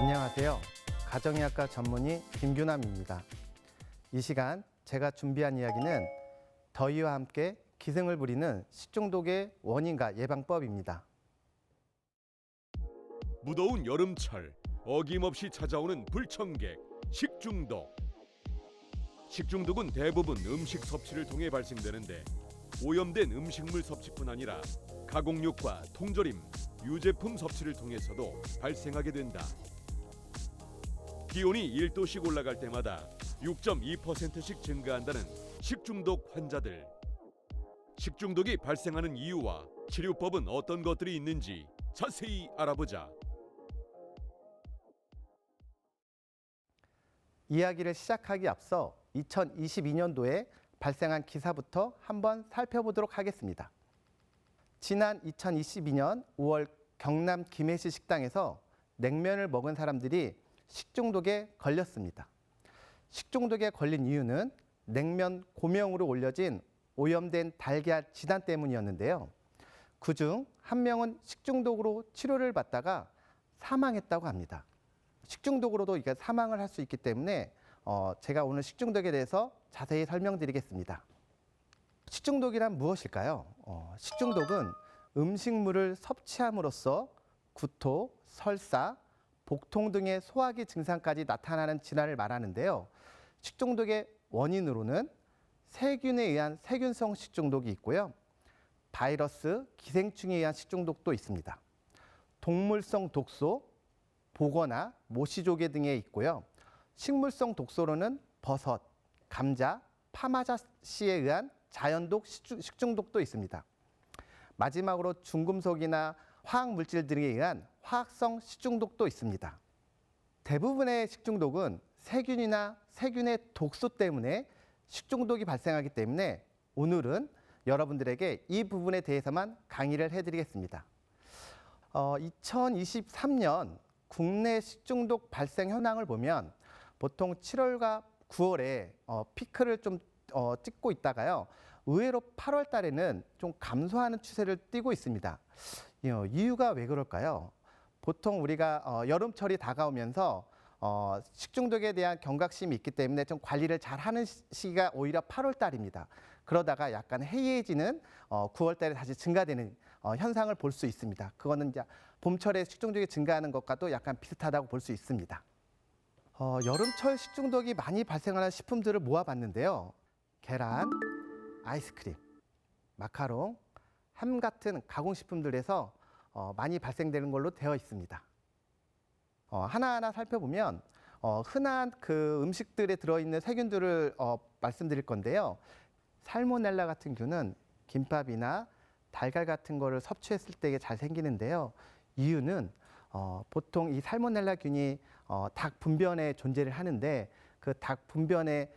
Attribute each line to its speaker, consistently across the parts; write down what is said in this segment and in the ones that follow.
Speaker 1: 안녕하세요. 가정의학과 전문의 김규남입니다. 이 시간 제가 준비한 이야기는 더위와 함께 기승을 부리는 식중독의 원인과 예방법입니다.
Speaker 2: 무더운 여름철 어김없이 찾아오는 불청객, 식중독. 식중독은 대부분 음식 섭취를 통해 발생되는데 오염된 음식물 섭취뿐 아니라 가공육과 통조림, 유제품 섭취를 통해서도 발생하게 된다. 기온이 1도씩 올라갈 때마다 6.2%씩 증가한다는 식중독 환자들. 식중독이 발생하는 이유와 치료법은 어떤 것들이 있는지 자세히 알아보자.
Speaker 1: 이야기를 시작하기 앞서 2022년도에 발생한 기사부터 한번 살펴보도록 하겠습니다. 지난 2022년 5월 경남 김해시 식당에서 냉면을 먹은 사람들이 식중독에 걸렸습니다. 식중독에 걸린 이유는 냉면 고명으로 올려진 오염된 달걀 지단 때문이었는데요. 그중 한 명은 식중독으로 치료를 받다가 사망했다고 합니다. 식중독으로도 이게 사망을 할 수 있기 때문에 제가 오늘 식중독에 대해서 자세히 설명드리겠습니다. 식중독이란 무엇일까요? 식중독은 음식물을 섭취함으로써 구토, 설사, 복통 등의 소화기 증상까지 나타나는 질환을 말하는데요. 식중독의 원인으로는 세균에 의한 세균성 식중독이 있고요. 바이러스, 기생충에 의한 식중독도 있습니다. 동물성 독소, 보거나 모시조개 등에 있고요. 식물성 독소로는 버섯, 감자, 파마자씨에 의한 자연독 식중독도 있습니다. 마지막으로 중금속이나 화학물질 등에 의한 화학성 식중독도 있습니다. 대부분의 식중독은 세균이나 세균의 독소 때문에 식중독이 발생하기 때문에 오늘은 여러분들에게 이 부분에 대해서만 강의를 해드리겠습니다. 2023년 국내 식중독 발생 현황을 보면 보통 7월과 9월에 피크를 좀 찍고 있다가요. 의외로 8월 달에는 좀 감소하는 추세를 띠고 있습니다. 이유가 왜 그럴까요? 보통 우리가 여름철이 다가오면서 식중독에 대한 경각심이 있기 때문에 좀 관리를 잘하는 시기가 오히려 8월 달입니다. 그러다가 약간 해이해지는 9월 달에 다시 증가되는 현상을 볼 수 있습니다. 그거는 이제 봄철에 식중독이 증가하는 것과도 약간 비슷하다고 볼 수 있습니다. 여름철 식중독이 많이 발생하는 식품들을 모아봤는데요. 계란, 아이스크림, 마카롱, 햄 같은 가공식품들에서 많이 발생되는 걸로 되어 있습니다. 하나하나 살펴보면 흔한 그 음식들에 들어있는 세균들을 말씀드릴 건데요. 살모넬라 같은 균은 김밥이나 달걀 같은 거를 섭취했을 때 잘 생기는데요. 이유는 보통 이 살모넬라 균이 닭 분변에 존재를 하는데 그 닭 분변의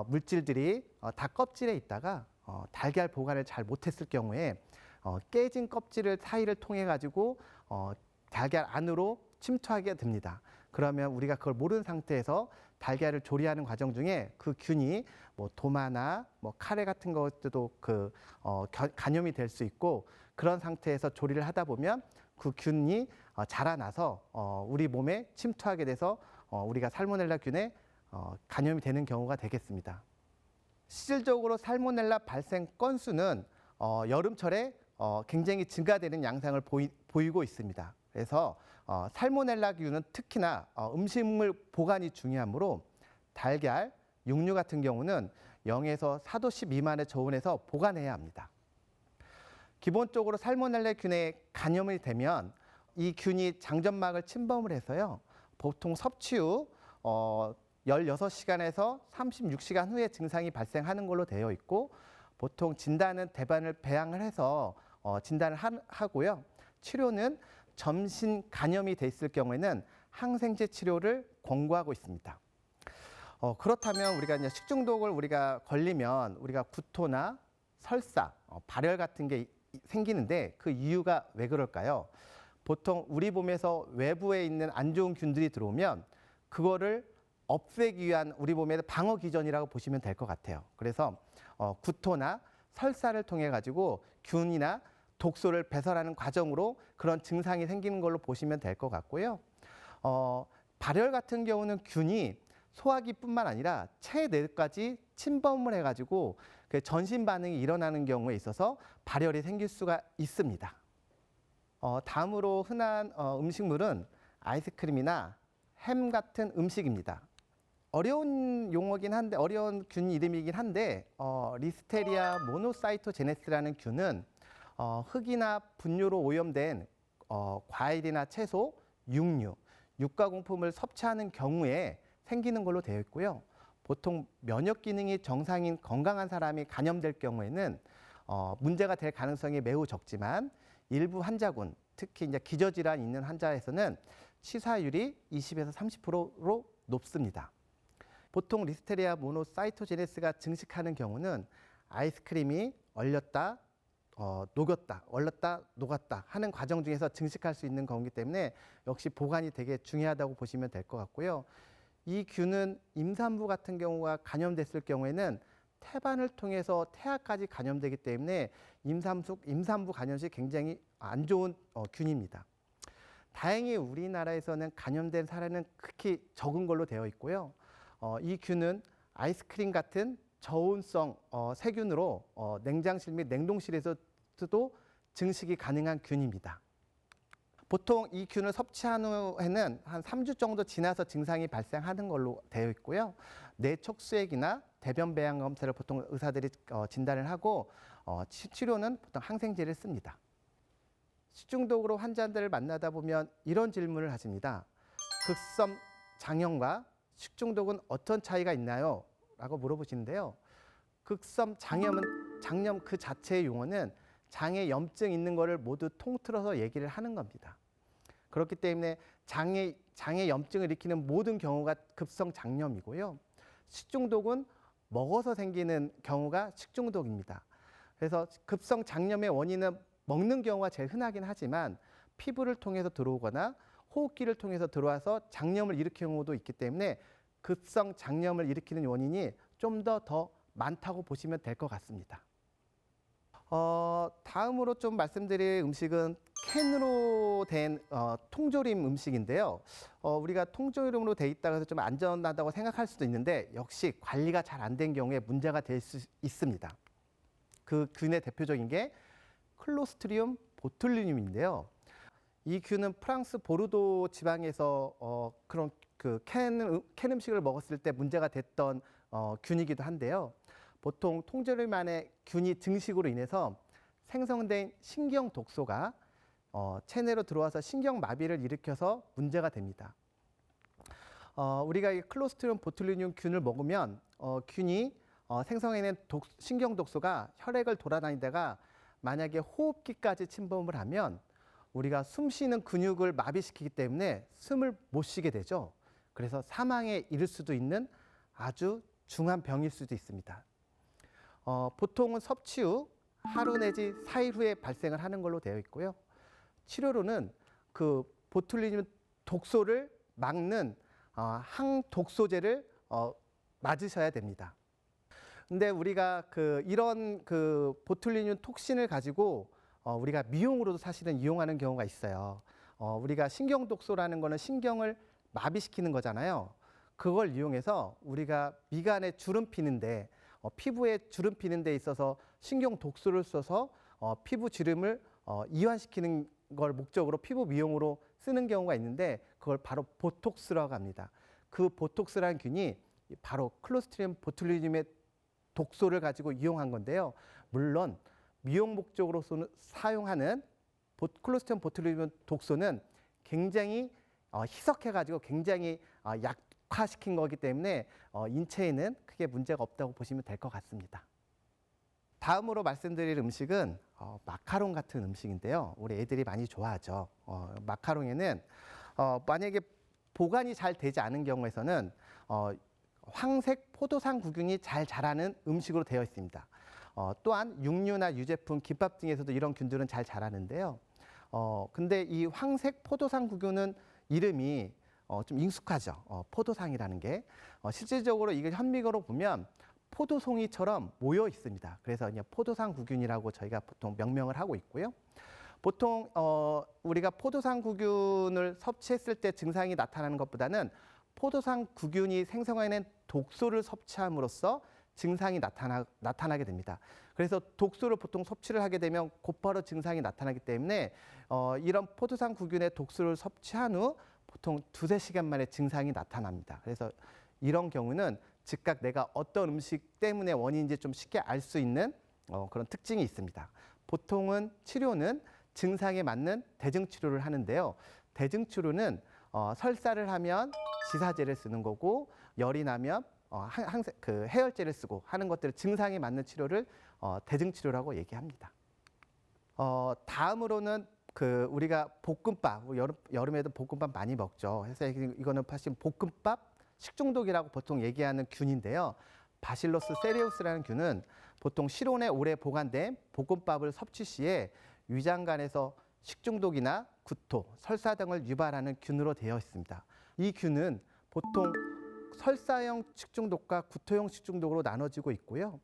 Speaker 1: 물질들이 닭 껍질에 있다가 달걀 보관을 잘 못했을 경우에 깨진 껍질 사이를 통해 가지고 달걀 안으로 침투하게 됩니다. 그러면 우리가 그걸 모르는 상태에서 달걀을 조리하는 과정 중에 그 균이 뭐 도마나 뭐 카레 같은 것들도 간염이 될 수 있고, 그런 상태에서 조리를 하다 보면 그 균이 자라나서 우리 몸에 침투하게 돼서 우리가 살모넬라 균에 간염이 되는 경우가 되겠습니다. 실질적으로 살모넬라 발생 건수는 여름철에 굉장히 증가되는 양상을 보이고 있습니다. 그래서 살모넬라균은 특히나 음식물 보관이 중요하므로 달걀, 육류 같은 경우는 0에서 4도씨 미만의 저온에서 보관해야 합니다. 기본적으로 살모넬라균에 간염이 되면 이 균이 장점막을 침범을 해서요. 보통 섭취 후 16시간에서 36시간 후에 증상이 발생하는 걸로 되어 있고, 보통 진단은 대반을 배양을 해서 진단을 하고요. 치료는 점신 간염이 돼 있을 경우에는 항생제 치료를 권고하고 있습니다. 그렇다면 우리가 이제 식중독을 우리가 걸리면 우리가 구토나 설사, 발열 같은 게 생기는데 그 이유가 왜 그럴까요? 보통 우리 몸에서 외부에 있는 안 좋은 균들이 들어오면 그거를 없애기 위한 우리 몸의 방어 기전이라고 보시면 될 것 같아요. 그래서 구토나 설사를 통해 가지고 균이나 독소를 배설하는 과정으로 그런 증상이 생기는 걸로 보시면 될 것 같고요. 발열 같은 경우는 균이 소화기뿐만 아니라 체내까지 침범을 해가지고 그 전신 반응이 일어나는 경우에 있어서 발열이 생길 수가 있습니다. 다음으로 흔한 음식물은 아이스크림이나 햄 같은 음식입니다. 어려운 용어긴 한데 어려운 균 이름이긴 한데 리스테리아 모노사이토제네스라는 균은 흙이나 분유로 오염된 과일이나 채소, 육류, 육가공품을 섭취하는 경우에 생기는 걸로 되어 있고요. 보통 면역 기능이 정상인 건강한 사람이 감염될 경우에는 문제가 될 가능성이 매우 적지만 일부 환자군, 특히 이제 기저질환 있는 환자에서는 치사율이 20에서 30%로 높습니다. 보통 리스테리아 모노사이토제네스가 증식하는 경우는 아이스크림이 얼렸다, 녹였다, 얼렸다, 녹았다 하는 과정 중에서 증식할 수 있는 거기 때문에 역시 보관이 되게 중요하다고 보시면 될 것 같고요. 이 균은 임산부 같은 경우가 감염됐을 경우에는 태반을 통해서 태아까지 감염되기 때문에 임산부 감염 시 굉장히 안 좋은 균입니다. 다행히 우리나라에서는 감염된 사례는 극히 적은 걸로 되어 있고요. 이 균은 아이스크림 같은 저온성 세균으로 냉장실 및 냉동실에서도 증식이 가능한 균입니다. 보통 이 균을 섭취한 후에는 한 3주 정도 지나서 증상이 발생하는 걸로 되어 있고요. 뇌척수액이나 대변 배양 검사를 보통 의사들이 진단을 하고 치료는 보통 항생제를 씁니다. 식중독으로 환자들을 만나다 보면 이런 질문을 하십니다. 극성 장염과 식중독은 어떤 차이가 있나요? 라고 물어보시는데요. 극성 장염 그 자체의 용어는 장에 염증 있는 거를 모두 통틀어서 얘기를 하는 겁니다. 그렇기 때문에 장에 염증을 일으키는 모든 경우가 급성 장염이고요. 식중독은 먹어서 생기는 경우가 식중독입니다. 그래서 급성 장염의 원인은 먹는 경우가 제일 흔하긴 하지만 피부를 통해서 들어오거나 호흡기를 통해서 들어와서 장염을 일으키는 경우도 있기 때문에 급성 장염을 일으키는 원인이 좀 더 많다고 보시면 될 것 같습니다. 다음으로 좀 말씀드릴 음식은 캔으로 된 통조림 음식인데요. 우리가 통조림으로 돼 있다고 해서 좀 안전하다고 생각할 수도 있는데 역시 관리가 잘 안 된 경우에 문제가 될 수 있습니다. 그 균의 대표적인 게 클로스트리움 보툴리눔인데요. 이 균은 프랑스 보르도 지방에서 그런 캔 음식을 먹었을 때 문제가 됐던 균이기도 한데요. 보통 통조림 안에 균이 증식으로 인해서 생성된 신경 독소가 체내로 들어와서 신경 마비를 일으켜서 문제가 됩니다. 우리가 이 클로스트리움 보툴리눔 균을 먹으면 균이 생성해낸 신경 독소가 혈액을 돌아다니다가 만약에 호흡기까지 침범을 하면 우리가 숨 쉬는 근육을 마비시키기 때문에 숨을 못 쉬게 되죠. 그래서 사망에 이를 수도 있는 아주 중한 병일 수도 있습니다. 보통은 섭취 후 하루 내지 4일 후에 발생을 하는 걸로 되어 있고요. 치료로는 그 보툴리눔 독소를 막는 항독소제를 맞으셔야 됩니다. 근데 우리가 이런 보툴리눔 톡신을 가지고 우리가 미용으로도 사실은 이용하는 경우가 있어요. 우리가 신경독소라는 거는 신경을 마비시키는 거잖아요. 그걸 이용해서 우리가 미간에 주름 피는데 피부에 주름 피는 데 있어서 신경 독소를 써서 피부 주름을 이완시키는 걸 목적으로 피부 미용으로 쓰는 경우가 있는데 그걸 바로 보톡스라고 합니다. 그 보톡스라는 균이 바로 클로스트리움 보툴리눔의 독소를 가지고 이용한 건데요. 물론 미용 목적으로 사용하는 클로스트리움 보툴리눔 독소는 굉장히 희석해가지고 굉장히 약화시킨 거기 때문에 인체에는 크게 문제가 없다고 보시면 될 것 같습니다. 다음으로 말씀드릴 음식은 마카롱 같은 음식인데요. 우리 애들이 많이 좋아하죠. 마카롱에는 만약에 보관이 잘 되지 않은 경우에서는 황색 포도상 구균이 잘 자라는 음식으로 되어 있습니다. 또한 육류나 유제품, 김밥 등에서도 이런 균들은 잘 자라는데요. 근데 이 황색 포도상 구균은 이름이 좀 익숙하죠. 포도상이라는 게. 실질적으로 이걸 현미경으로 보면 포도송이처럼 모여 있습니다. 그래서 그냥 포도상 구균이라고 저희가 보통 명명을 하고 있고요. 보통 우리가 포도상구균을 섭취했을 때 증상이 나타나는 것보다는 포도상구균이 생성해낸 독소를 섭취함으로써 증상이 나타나게 됩니다. 그래서 독소를 보통 섭취를 하게 되면 곧바로 증상이 나타나기 때문에 이런 포도상구균의 독소를 섭취한 후 보통 2~3시간 만에 증상이 나타납니다. 그래서 이런 경우는 즉각 내가 어떤 음식 때문에 원인인지 좀 쉽게 알 수 있는 그런 특징이 있습니다. 보통은 치료는 증상에 맞는 대증치료를 하는데요. 대증치료는 설사를 하면 지사제를 쓰는 거고, 열이 나면 그 해열제를 쓰고 하는 것들을 증상에 맞는 치료를 대증치료라고 얘기합니다. 다음으로는 우리가 볶음밥, 여름에도 볶음밥 많이 먹죠. 그래서 이거는 사실 볶음밥 식중독이라고 보통 얘기하는 균인데요. 바실러스 세레우스라는 균은 보통 실온에 오래 보관된 볶음밥을 섭취 시에 위장관에서 식중독이나 구토, 설사 등을 유발하는 균으로 되어 있습니다. 이 균은 보통 설사형 식중독과 구토형 식중독으로 나눠지고 있고요.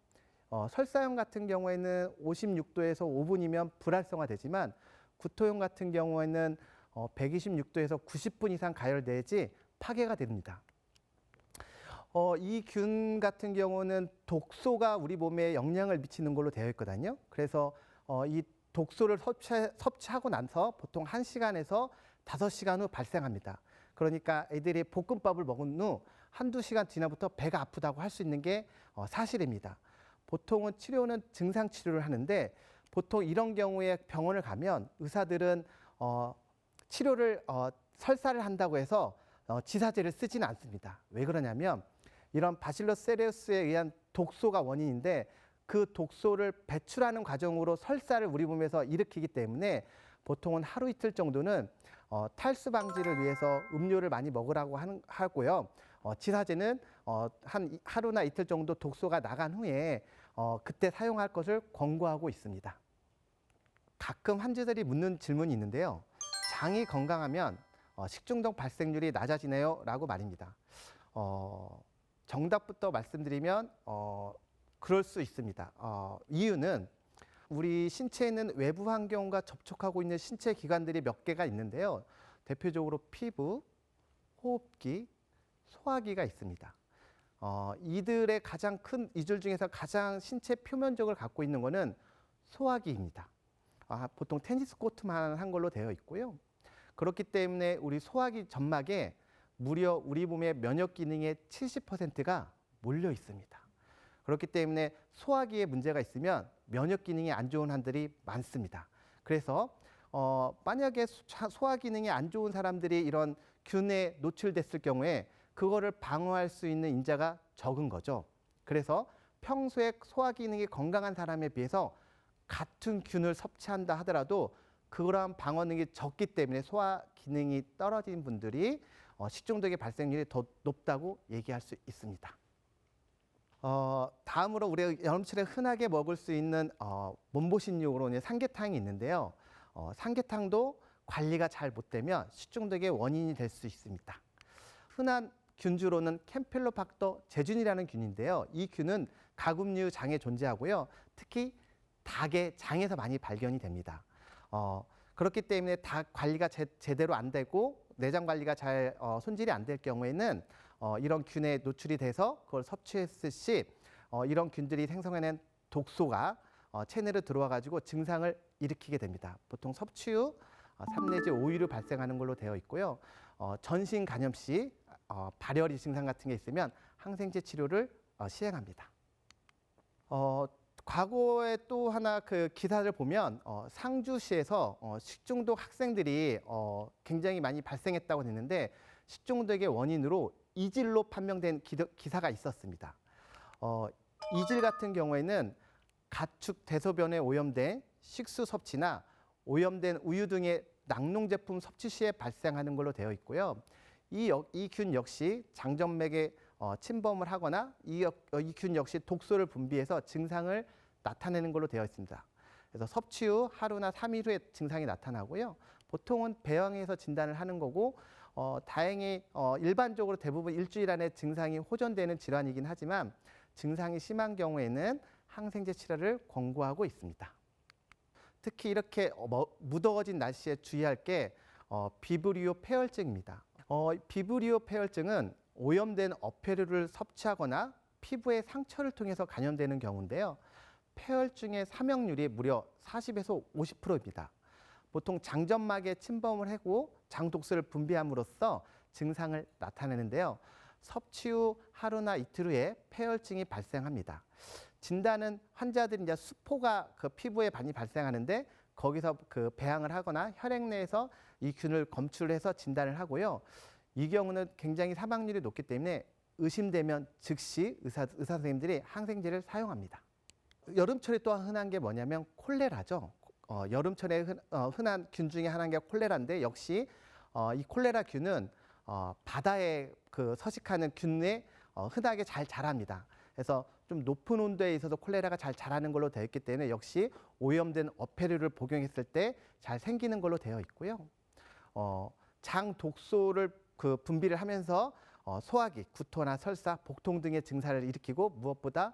Speaker 1: 설사형 같은 경우에는 56도에서 5분이면 불활성화되지만 구토형 같은 경우에는 126도에서 90분 이상 가열돼야지 파괴가 됩니다. 이 균 같은 경우는 독소가 우리 몸에 영향을 미치는 걸로 되어 있거든요. 그래서 이 독소를 섭취하고 나서 보통 1시간에서 5시간 후 발생합니다. 그러니까 애들이 볶음밥을 먹은 후 1~2시간 지나부터 배가 아프다고 할 수 있는 게 사실입니다. 보통은 치료는 증상 치료를 하는데 보통 이런 경우에 병원을 가면 의사들은 치료를 설사를 한다고 해서 지사제를 쓰지는 않습니다. 왜 그러냐면 이런 바실러스 세레우스에 의한 독소가 원인인데 그 독소를 배출하는 과정으로 설사를 우리 몸에서 일으키기 때문에 보통은 하루 이틀 정도는 탈수 방지를 위해서 음료를 많이 먹으라고 하고요. 지사제는 한 하루나 이틀 정도 독소가 나간 후에 그때 사용할 것을 권고하고 있습니다. 가끔 환자들이 묻는 질문이 있는데요. 장이 건강하면 식중독 발생률이 낮아지네요? 라고 말입니다. 정답부터 말씀드리면 그럴 수 있습니다. 이유는 우리 신체에 있는 외부 환경과 접촉하고 있는 신체 기관들이 몇 개가 있는데요. 대표적으로 피부, 호흡기, 소화기가 있습니다. 이들의 가장 큰 이들 중에서 가장 신체 표면적을 갖고 있는 것은 소화기입니다. 보통 테니스 코트만 한 걸로 되어 있고요. 그렇기 때문에 우리 소화기 점막에 무려 우리 몸의 면역 기능의 70%가 몰려 있습니다. 그렇기 때문에 소화기에 문제가 있으면 면역 기능이 안 좋은 한들이 많습니다. 그래서 만약에 소화 기능이 안 좋은 사람들이 이런 균에 노출됐을 경우에 그거를 방어할 수 있는 인자가 적은 거죠. 그래서 평소에 소화 기능이 건강한 사람에 비해서 같은 균을 섭취한다 하더라도 그러한 방어 능력이 적기 때문에 소화 기능이 떨어진 분들이 식중독의 발생률이 더 높다고 얘기할 수 있습니다. 다음으로 우리가 여름철에 흔하게 먹을 수 있는 몸보신용으로 삼계탕이 있는데요. 삼계탕도 관리가 잘 못되면 식중독의 원인이 될 수 있습니다. 흔한 균주로는 캠필로박터 제균이라는 균인데요. 이 균은 가금류 장에 존재하고요. 특히 닭의 장에서 많이 발견이 됩니다. 그렇기 때문에 닭 관리가 제대로 안 되고 내장 관리가 잘 손질이 안 될 경우에는 이런 균에 노출이 돼서 그걸 섭취했을 시 이런 균들이 생성해낸 독소가 체내로 들어와 가지고 증상을 일으키게 됩니다. 보통 섭취 후 3 내지 5일 후 발생하는 걸로 되어 있고요. 전신 감염 시 발열이 증상 같은 게 있으면 항생제 치료를 시행합니다. 과거에 또 하나 그 기사를 보면 상주시에서 식중독 학생들이 굉장히 많이 발생했다고 했는데 식중독의 원인으로 이질로 판명된 기사가 있었습니다. 이질 같은 경우에는 가축 대소변에 오염된 식수 섭취나 오염된 우유 등의 낙농 제품 섭취 시에 발생하는 걸로 되어 있고요. 이 균 역시 장점맥에 침범을 하거나 이 균 역시 독소를 분비해서 증상을 나타내는 걸로 되어 있습니다. 그래서 섭취 후 하루나 3일 후에 증상이 나타나고요. 보통은 배영에서 진단을 하는 거고 다행히 일반적으로 대부분 일주일 안에 증상이 호전되는 질환이긴 하지만 증상이 심한 경우에는 항생제 치료를 권고하고 있습니다. 특히 이렇게 무더워진 날씨에 주의할 게 비브리오 폐혈증입니다. 비브리오 폐혈증은 오염된 어패류를 섭취하거나 피부의 상처를 통해서 감염되는 경우인데요. 폐혈증의 사망률이 무려 40에서 50%입니다. 보통 장점막에 침범을 하고 장독소를 분비함으로써 증상을 나타내는데요. 섭취 후 하루나 이틀 후에 폐혈증이 발생합니다. 진단은 환자들이 이제 수포가 그 피부에 많이 발생하는데 거기서 그 배양을 하거나 혈액 내에서 이 균을 검출해서 진단을 하고요. 이 경우는 굉장히 사망률이 높기 때문에 의심되면 즉시 의사 선생님들이 항생제를 사용합니다. 여름철에 또 흔한 게 뭐냐면 콜레라죠. 여름철에 흔한 균 중에 하나인 게 콜레라인데 역시 이 콜레라 균은 바다에 그 서식하는 균에 흔하게 잘 자랍니다. 그래서 좀 높은 온도에 있어서 콜레라가 잘 자라는 걸로 되어 있기 때문에 역시 오염된 어패류를 복용했을 때 잘 생기는 걸로 되어 있고요. 장 독소를 그 분비를 하면서 소화기, 구토나 설사, 복통 등의 증상을 일으키고 무엇보다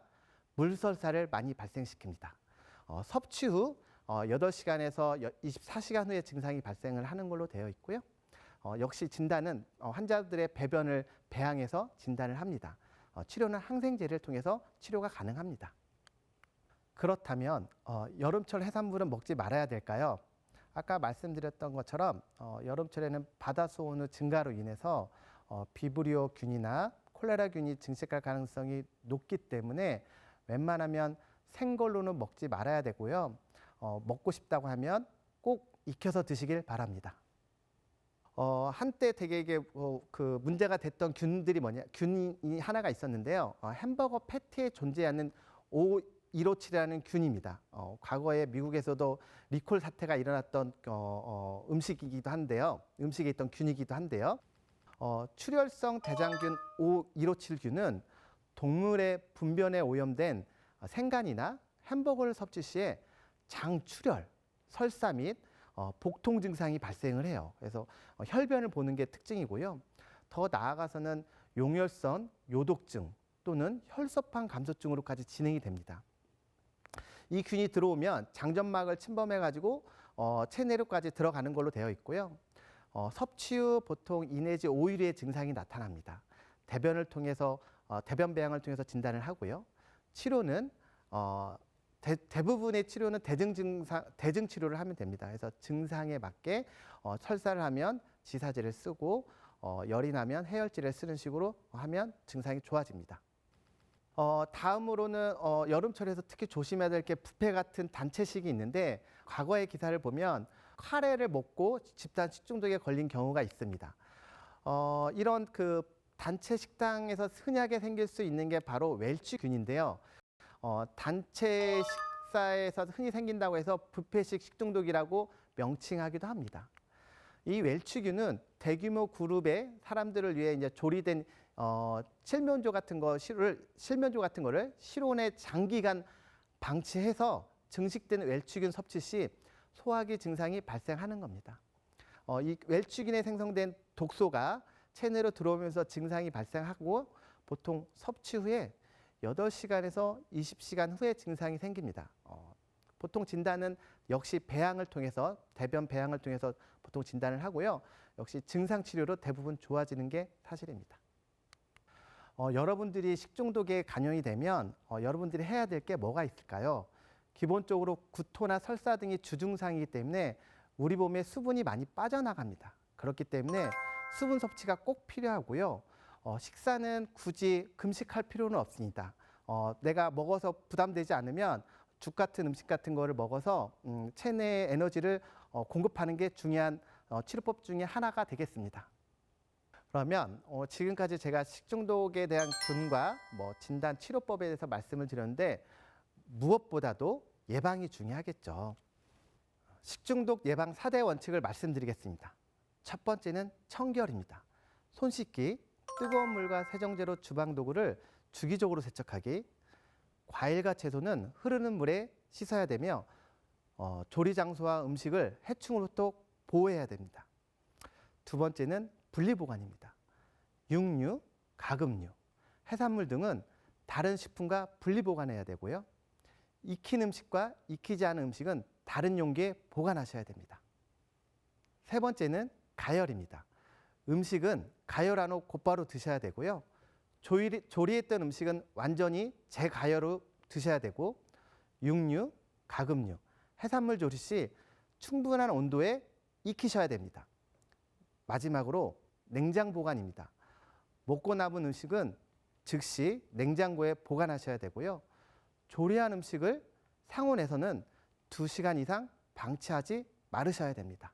Speaker 1: 물설사를 많이 발생시킵니다. 섭취 후 8시간에서 24시간 후에 증상이 발생을 하는 걸로 되어 있고요. 역시 진단은 환자들의 배변을 배양해서 진단을 합니다. 치료는 항생제를 통해서 치료가 가능합니다. 그렇다면 여름철 해산물은 먹지 말아야 될까요? 아까 말씀드렸던 것처럼 여름철에는 바다수온의 증가로 인해서 비브리오 균이나 콜레라균이 증식할 가능성이 높기 때문에 웬만하면 생걸로는 먹지 말아야 되고요. 먹고 싶다고 하면 꼭 익혀서 드시길 바랍니다. 한때 되게 이게 그 문제가 됐던 균이 하나가 있었는데요. 햄버거 패티에 존재하는 O157이라는 균입니다. 과거에 미국에서도 리콜 사태가 일어났던 음식이기도 한데요. 음식에 있던 균이기도 한데요. 출혈성 대장균 O157균은 동물의 분변에 오염된 생간이나 햄버거를 섭취 시에 장출혈, 설사 및 복통 증상이 발생을 해요. 그래서 혈변을 보는 게 특징이고요. 더 나아가서는 용혈성 요독증 또는 혈소판 감소증으로까지 진행이 됩니다. 이 균이 들어오면 장점막을 침범해가지고 체내로까지 들어가는 걸로 되어 있고요. 섭취 후 보통 2 내지 5일의 증상이 나타납니다. 대변을 통해서 대변 배양을 통해서 진단을 하고요. 치료는 대부분의 치료는 대증 치료를 하면 됩니다. 그래서 증상에 맞게 설사를 하면 지사제를 쓰고 열이 나면 해열제를 쓰는 식으로 하면 증상이 좋아집니다. 다음으로는 여름철에서 특히 조심해야 될 게 뷔페 같은 단체식이 있는데 과거의 기사를 보면 카레를 먹고 집단 식중독에 걸린 경우가 있습니다. 이런 그 단체 식당에서 흔하게 생길 수 있는 게 바로 웰치균인데요. 단체 식사에서 흔히 생긴다고 해서 뷔페식 식중독이라고 명칭하기도 합니다. 이 웰치균은 대규모 그룹의 사람들을 위해 이제 조리된 실면조 같은 거를 실온에 장기간 방치해서 증식된 웰치균 섭취 시 소화기 증상이 발생하는 겁니다. 이 웰치균에 생성된 독소가 체내로 들어오면서 증상이 발생하고 보통 섭취 후에 8시간에서 20시간 후에 증상이 생깁니다. 보통 진단은 역시 배양을 통해서 대변 배양을 통해서 보통 진단을 하고요. 역시 증상 치료로 대부분 좋아지는 게 사실입니다. 여러분들이 식중독에 감염이 되면 여러분들이 해야 될 게 뭐가 있을까요? 기본적으로 구토나 설사 등이 주증상이기 때문에 우리 몸에 수분이 많이 빠져나갑니다. 그렇기 때문에 수분 섭취가 꼭 필요하고요. 식사는 굳이 금식할 필요는 없습니다. 내가 먹어서 부담되지 않으면 죽 같은 음식 같은 거를 먹어서 체내 에너지를 공급하는 게 중요한 치료법 중에 하나가 되겠습니다. 그러면 지금까지 제가 식중독에 대한 균과 진단 치료법에 대해서 말씀을 드렸는데 무엇보다도 예방이 중요하겠죠. 식중독 예방 4대 원칙을 말씀드리겠습니다. 첫 번째는 청결입니다. 손 씻기, 뜨거운 물과 세정제로 주방 도구를 주기적으로 세척하기, 과일과 채소는 흐르는 물에 씻어야 되며 조리 장소와 음식을 해충으로부터 보호해야 됩니다. 두 번째는 분리보관입니다. 육류, 가금류, 해산물 등은 다른 식품과 분리보관해야 되고요. 익힌 음식과 익히지 않은 음식은 다른 용기에 보관하셔야 됩니다. 세 번째는 가열입니다. 음식은 가열한 후 곧바로 드셔야 되고요. 조리했던 음식은 완전히 재가열로 드셔야 되고, 육류, 가금류, 해산물 조리 시 충분한 온도에 익히셔야 됩니다. 마지막으로 냉장 보관입니다. 먹고 남은 음식은 즉시 냉장고에 보관하셔야 되고요. 조리한 음식을 상온에서는 2시간 이상 방치하지 말으셔야 됩니다.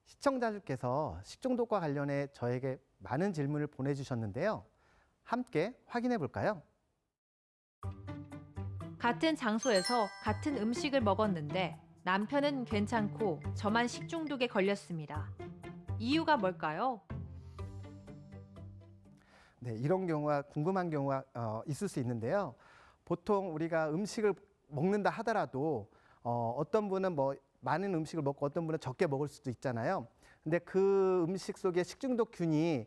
Speaker 1: 시청자들께서 식중독과 관련해 저에게 많은 질문을 보내주셨는데요. 함께 확인해 볼까요?
Speaker 3: 같은 장소에서 같은 음식을 먹었는데 남편은 괜찮고 저만 식중독에 걸렸습니다. 이유가 뭘까요?
Speaker 1: 네, 이런 경우가 궁금한 경우가 있을 수 있는데요. 보통 우리가 음식을 먹는다 하더라도 어떤 분은 뭐 많은 음식을 먹고 어떤 분은 적게 먹을 수도 있잖아요. 근데 그 음식 속에 식중독균이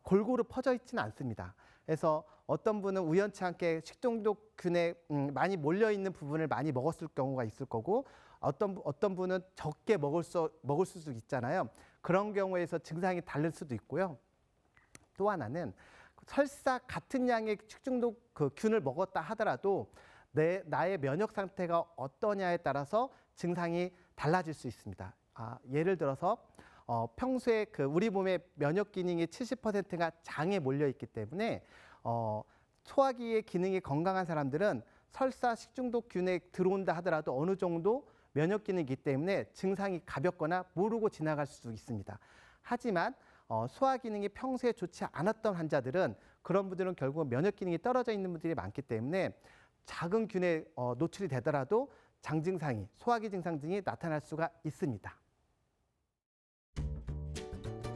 Speaker 1: 골고루 퍼져 있지는 않습니다. 그래서 어떤 분은 우연치 않게 식중독균에 많이 몰려 있는 부분을 많이 먹었을 경우가 있을 거고, 어떤 분은 적게 먹을 수도 있잖아요. 그런 경우에서 증상이 다를 수도 있고요. 또 하나는 설사 같은 양의 식중독 균을 먹었다 하더라도 나의 면역 상태가 어떠냐에 따라서 증상이 달라질 수 있습니다. 예를 들어서 평소에 우리 몸의 면역 기능이 70%가 장에 몰려 있기 때문에 소화기의 기능이 건강한 사람들은 설사 식중독균에 들어온다 하더라도 어느 정도 면역 기능이기 때문에 증상이 가볍거나 모르고 지나갈 수 있습니다. 하지만 소화 기능이 평소에 좋지 않았던 환자들은, 그런 분들은 결국 면역 기능이 떨어져 있는 분들이 많기 때문에 작은 균에 노출이 되더라도 장증상이, 소화기 증상 등이 나타날 수가 있습니다.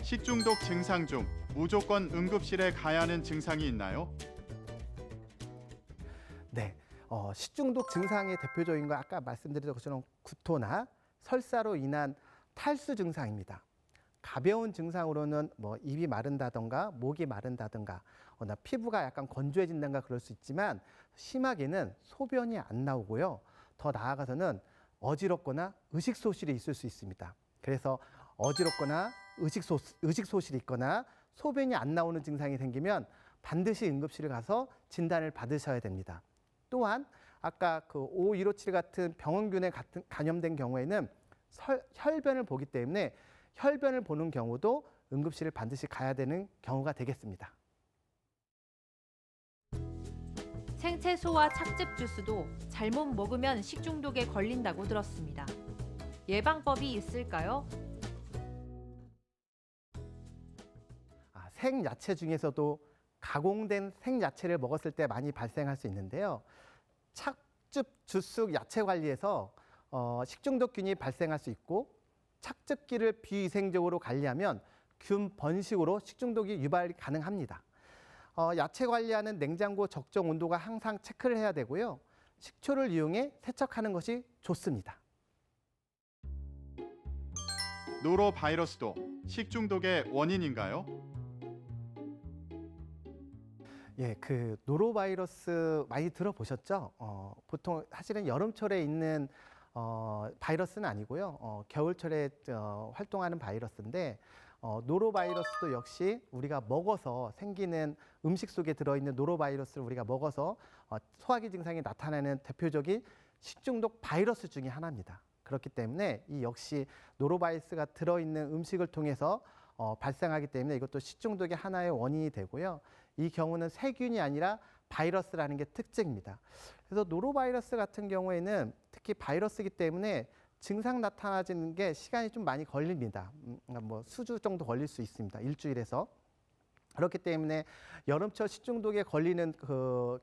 Speaker 4: 식중독 증상 중 무조건 응급실에 가야 하는 증상이 있나요?
Speaker 1: 네, 식중독 증상의 대표적인 건 아까 말씀드린 것처럼 구토나 설사로 인한 탈수 증상입니다. 가벼운 증상으로는 뭐 입이 마른다던가 목이 마른다던가 피부가 약간 건조해진다던가 그럴 수 있지만, 심하게는 소변이 안 나오고요. 더 나아가서는 어지럽거나 의식소실이 있을 수 있습니다. 그래서 어지럽거나 의식소실이 있거나 소변이 안 나오는 증상이 생기면 반드시 응급실을 가서 진단을 받으셔야 됩니다. 또한 아까 O157 같은 병원균에 감염된 경우에는 혈변을 보기 때문에 혈변을 보는 경우도 응급실을 반드시 가야 되는 경우가 되겠습니다.
Speaker 3: 생채소와 착즙 주스도 잘못 먹으면 식중독에 걸린다고 들었습니다. 예방법이 있을까요?
Speaker 1: 생야채 중에서도 가공된 생야채를 먹었을 때 많이 발생할 수 있는데요. 착즙 주스 야채 관리에서 식중독균이 발생할 수 있고, 착즙기를 비위생적으로 관리하면 균 번식으로 식중독이 유발이 가능합니다. 야채 관리하는 냉장고 적정 온도가 항상 체크를 해야 되고요. 식초를 이용해 세척하는 것이 좋습니다.
Speaker 4: 노로바이러스도 식중독의 원인인가요?
Speaker 1: 예, 노로바이러스 많이 들어보셨죠? 보통 사실은 여름철에 있는 바이러스는 아니고요. 겨울철에 활동하는 바이러스인데, 노로바이러스도 역시 우리가 먹어서 생기는, 음식 속에 들어있는 노로바이러스를 우리가 먹어서 소화기 증상이 나타나는 대표적인 식중독 바이러스 중에 하나입니다. 그렇기 때문에 이 역시 노로바이러스가 들어있는 음식을 통해서 발생하기 때문에 이것도 식중독의 하나의 원인이 되고요. 이 경우는 세균이 아니라 바이러스라는 게 특징입니다. 그래서 노로바이러스 같은 경우에는 특히 바이러스이기 때문에 증상 나타나지는 게 시간이 좀 많이 걸립니다. 뭐 수주 정도 걸릴 수 있습니다. 일주일에서. 그렇기 때문에 여름철 식중독에 걸리는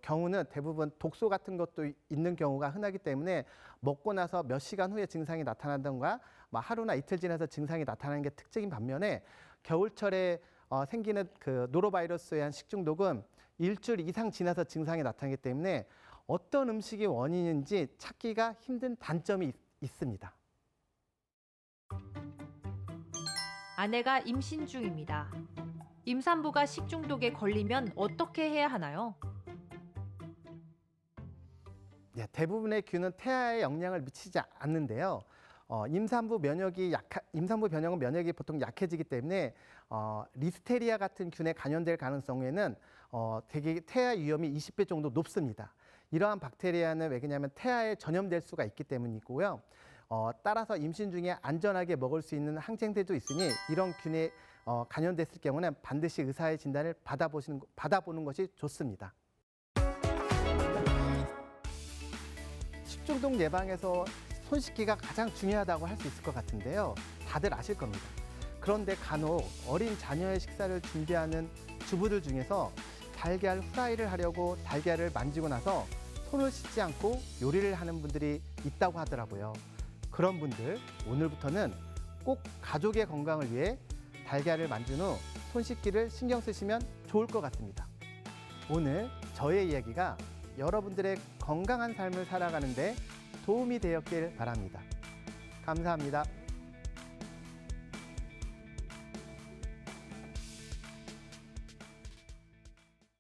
Speaker 1: 경우는 대부분 독소 같은 것도 있는 경우가 흔하기 때문에 먹고 나서 몇 시간 후에 증상이 나타난다던가 하루나 이틀 지나서 증상이 나타나는 게 특징인 반면에, 겨울철에 생기는 노로바이러스에 의한 식중독은 일주일 이상 지나서 증상이 나타나기 때문에 어떤 음식이 원인인지 찾기가 힘든 단점이 있습니다.
Speaker 3: 아내가 임신 중입니다. 임산부가 식중독에 걸리면 어떻게 해야 하나요?
Speaker 1: 네, 대부분의 균은 태아에 영향을 미치지 않는데요. 임산부 변형은 면역이 보통 약해지기 때문에 리스테리아 같은 균에 감염될 가능성에는 대개 태아 위험이 20배 정도 높습니다. 이러한 박테리아는 왜 그러냐면 태아에 전염될 수가 있기 때문이고요. 따라서 임신 중에 안전하게 먹을 수 있는 항생제도 있으니 이런 균에 감염됐을 경우는 반드시 의사의 진단을 받아보는 것이 좋습니다. 식중독 예방에서 손 씻기가 가장 중요하다고 할 수 있을 것 같은데요. 다들 아실 겁니다. 그런데 간혹 어린 자녀의 식사를 준비하는 주부들 중에서 달걀 후라이를 하려고 달걀을 만지고 나서 손을 씻지 않고 요리를 하는 분들이 있다고 하더라고요. 그런 분들, 오늘부터는 꼭 가족의 건강을 위해 달걀을 만진 후 손 씻기를 신경 쓰시면 좋을 것 같습니다. 오늘 저의 이야기가 여러분들의 건강한 삶을 살아가는 데 도움이 되었길 바랍니다. 감사합니다.